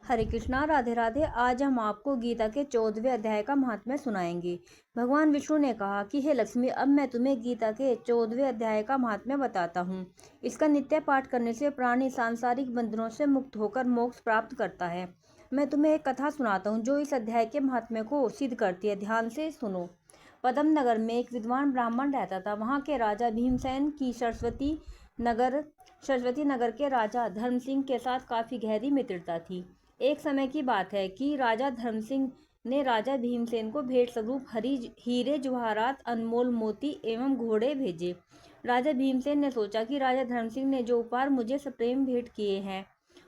हरे कृष्णा, राधे राधे। आज हम आपको गीता के 14वें अध्याय का महात्म्य सुनाएंगे। भगवान विष्णु ने कहा कि हे लक्ष्मी, अब मैं तुम्हें गीता के 14वें अध्याय का महात्म्य बताता हूँ। इसका नित्य पाठ करने से प्राणी सांसारिक बंधनों से मुक्त होकर मोक्ष प्राप्त करता है। मैं तुम्हें एक कथा सुनाता हूँ जो इस अध्याय के महात्म्य को सिद्ध करती है। ध्यान से सुनो। पद्म नगर में एक विद्वान ब्राह्मण रहता था। वहाँ के राजा भीमसेन की सरस्वती नगर के राजा धर्म सिंह के साथ काफी गहरी मित्रता थी। एक समय की बात है कि राजा धर्म सिंह ने राजा भीमसेन को भेंट स्वरूप हीरे जवाहरात, अनमोल मोती एवं घोड़े भेजे। राजा भीमसेन ने सोचा कि राजा धर्म सिंह ने जो उपहार मुझे सप्रेम भेंट किए हैं,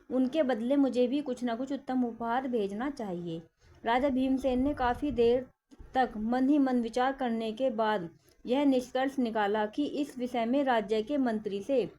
उनके बदले मुझे भी कुछ न कुछ उत्तम उपहार भेजना चाहिए। राजा भीमसेन ने काफी देर तक मन ही मन विचार करने के बाद यह निष्कर्ष निकाला कि इस विषय में राज्य के मंत्री से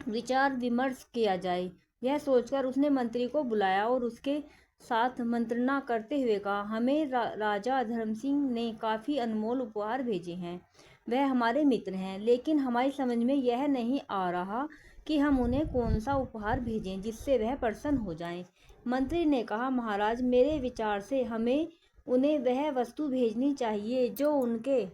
विचार विमर्श किया जाए। यह सोचकर उसने मंत्री को बुलाया और उसके साथ मंत्रणा करते हुए कहा, हमें राजा धर्म सिंह ने काफी अनमोल उपहार भेजे हैं। वह हमारे मित्र हैं, लेकिन हमारी समझ में यह नहीं आ रहा कि हम उन्हें कौन सा उपहार भेजें जिससे वह प्रसन्न हो जाएं। मंत्री ने कहा, महाराज, मेरे विचार से हमें उन्हें वह वस्तु भेजनी चाहिए जो उनके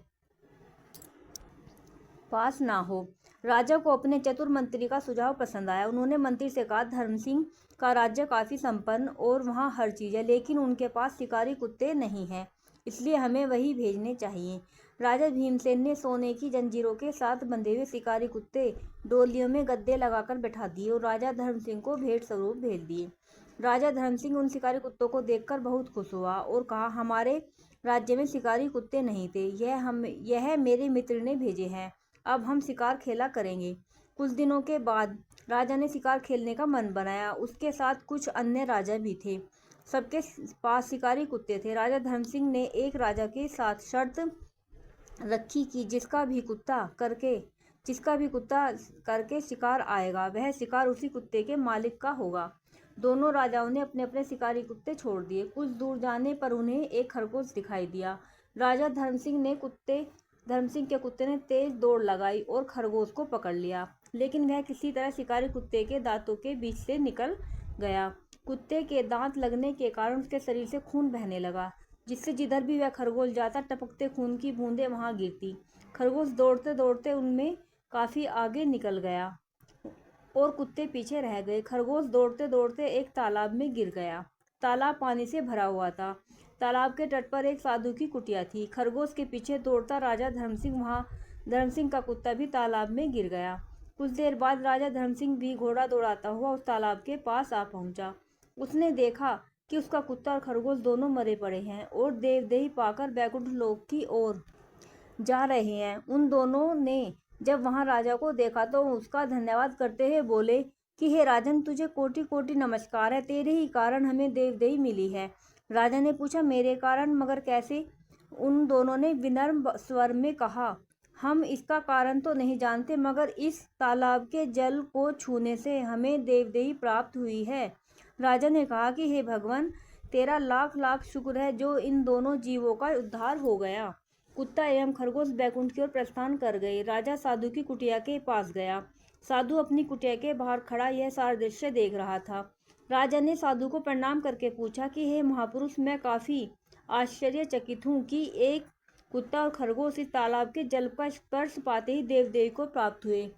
पास ना हो। राजा को अपने चतुर मंत्री का सुझाव पसंद आया। उन्होंने मंत्री से कहा, धर्म सिंह का राज्य काफी संपन्न और वहाँ हर चीज है, लेकिन उनके पास शिकारी कुत्ते नहीं हैं, इसलिए हमें वही भेजने चाहिए। राजा भीमसेन ने सोने की जंजीरों के साथ बंधे हुए शिकारी कुत्ते डोलियों में गद्दे लगाकर बैठा दिए और राजा धर्म सिंह को भेंट स्वरूप भेज दिए। राजा धर्म सिंह उन शिकारी कुत्तों को देखकर बहुत खुश हुआ और कहा, हमारे राज्य में शिकारी कुत्ते नहीं थे, यह मेरे मित्र ने भेजे हैं। अब हम शिकार खेला करेंगे। कुछ दिनों के बाद राजा ने शिकार खेलने का मन बनाया। उसके साथ कुछ अन्य राजा भी थे। सबके पास शिकारी कुत्ते थे। राजा धर्म सिंह ने एक राजा के साथ शर्त रखी कि जिसका भी कुत्ता करके शिकार आएगा, वह शिकार उसी कुत्ते के मालिक का होगा। दोनों राजाओं ने अपने अपने शिकारी कुत्ते छोड़ दिए। कुछ दूर जाने पर उन्हें एक खरगोश दिखाई दिया। राजा धर्म सिंह के कुत्ते ने तेज दौड़ लगाई और खरगोश को पकड़ लिया, लेकिन वह किसी तरह शिकारी कुत्ते के दांतों के बीच से निकल गया। कुत्ते के दांत लगने के कारण उसके शरीर से खून बहने लगा, जिससे जिधर भी वह खरगोश जाता टपकते खून की बूंदें वहां गिरती। खरगोश दौड़ते दौड़ते उनमें काफी आगे निकल गया और कुत्ते पीछे रह गए। खरगोश दौड़ते दौड़ते एक तालाब में गिर गया। तालाब पानी से भरा हुआ था। तालाब के तट पर एक साधु की कुटिया थी। खरगोश के पीछे दौड़ता राजा धर्म सिंह का कुत्ता भी तालाब में गिर गया। कुछ देर बाद राजा धर्म सिंह भी घोड़ा दौड़ाता हुआ उस तालाब के पास आ पहुंचा। उसने देखा कि उसका कुत्ता और खरगोश दोनों मरे पड़े हैं और देवदेही पाकर बैकुंठ लोक की ओर जा रहे हैं। उन दोनों ने जब वहां राजा को देखा तो उसका धन्यवाद करते हुए बोले कि हे राजन, तुझे कोटि कोटि नमस्कार है, तेरे ही कारण हमें देवदेही मिली है। राजा ने पूछा, मेरे कारण, मगर कैसे? उन दोनों ने विनम्र स्वर में कहा, हम इसका कारण तो नहीं जानते, मगर इस तालाब के जल को छूने से हमें देवदेही प्राप्त हुई है। राजा ने कहा कि हे भगवान, तेरा लाख लाख शुक्र है जो इन दोनों जीवों का उद्धार हो गया। कुत्ता एवं खरगोश बैकुंठ की ओर प्रस्थान कर गए। राजा साधु की कुटिया के पास गया। साधु अपनी कुटिया के बाहर खड़ा यह सारा दृश्य देख रहा था। राजा ने साधु को प्रणाम करके पूछा कि हे महापुरुष, मैं काफी आश्चर्यचकित हूँ कि एक कुत्ता और खरगोश इस तालाब के जल का स्पर्श पाते ही देवदेवी को प्राप्त हुए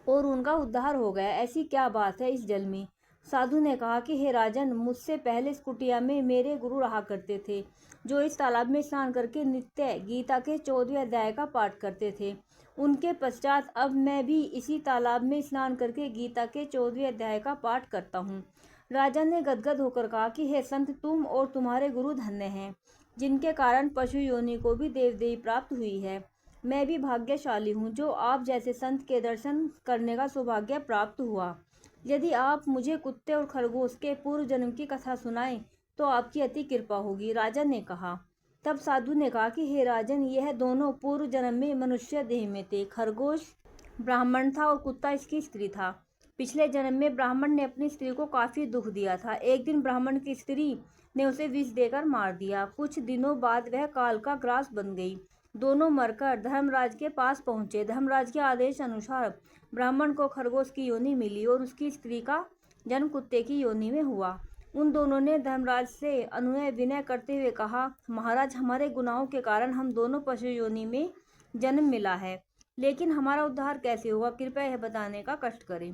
और उनका उद्धार हो गया। ऐसी क्या बात है इस जल में? साधु ने कहा कि हे राजन, मुझसे पहले इस कुटिया में मेरे गुरु रहा करते थे, जो इस तालाब में स्नान करके नित्य गीता के 14वें अध्याय का पाठ करते थे। उनके पश्चात अब मैं भी इसी तालाब में स्नान करके गीता के 14वें अध्याय का पाठ करता हूँ। राजा ने गदगद होकर कहा कि हे संत, तुम और तुम्हारे गुरु धन्य हैं, जिनके कारण पशु योनि को भी देवदेही प्राप्त हुई है। मैं भी भाग्यशाली हूँ जो आप जैसे संत के दर्शन करने का सौभाग्य प्राप्त हुआ। यदि आप मुझे कुत्ते और खरगोश के पूर्व जन्म की कथा सुनाएं तो आपकी अति कृपा होगी, राजा ने कहा। तब साधु ने कहा कि हे राजन, यह दोनों पूर्व जन्म में मनुष्य देह में थे। खरगोश ब्राह्मण था और कुत्ता इसकी स्त्री था। पिछले जन्म में ब्राह्मण ने अपनी स्त्री को काफी दुख दिया था। एक दिन ब्राह्मण की स्त्री ने उसे विष देकर मार दिया। कुछ दिनों बाद वह काल का ग्रास बन गई। दोनों मरकर धर्मराज के पास पहुंचे। धर्मराज के आदेश अनुसार ब्राह्मण को खरगोश की योनि मिली और उसकी स्त्री का जन्म कुत्ते की योनि में हुआ। उन दोनों ने धर्मराज से अनुनय विनय करते हुए कहा, महाराज, हमारे गुनाहों के कारण हम दोनों पशु योनि में जन्म मिला है, लेकिन हमारा उद्धार कैसे होगा, कृपया यह बताने का कष्ट करें।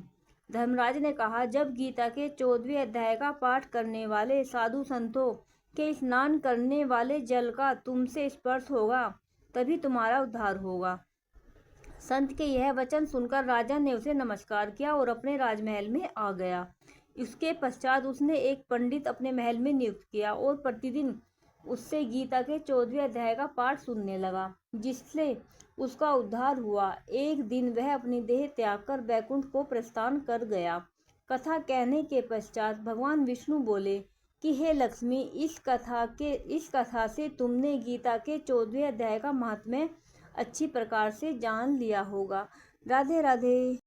धर्मराज ने कहा, जब गीता के 14वें अध्याय का पाठ करने वाले साधु संतों के स्नान करने वाले जल का तुमसे स्पर्श होगा, तभी तुम्हारा उद्धार होगा। संत के यह वचन सुनकर राजा ने उसे नमस्कार किया और अपने राजमहल में आ गया। इसके पश्चात उसने एक पंडित अपने महल में नियुक्त किया और प्रतिदिन उससे गीता के 14वें अध्याय का पाठ सुनने लगा, जिससे उसका उद्धार हुआ। एक दिन वह अपनी देह त्याग कर बैकुंठ को प्रस्थान कर गया। कथा कहने के पश्चात भगवान विष्णु बोले कि हे लक्ष्मी, इस कथा से तुमने गीता के 14वें अध्याय का महात्म्य अच्छी प्रकार से जान लिया होगा। राधे राधे।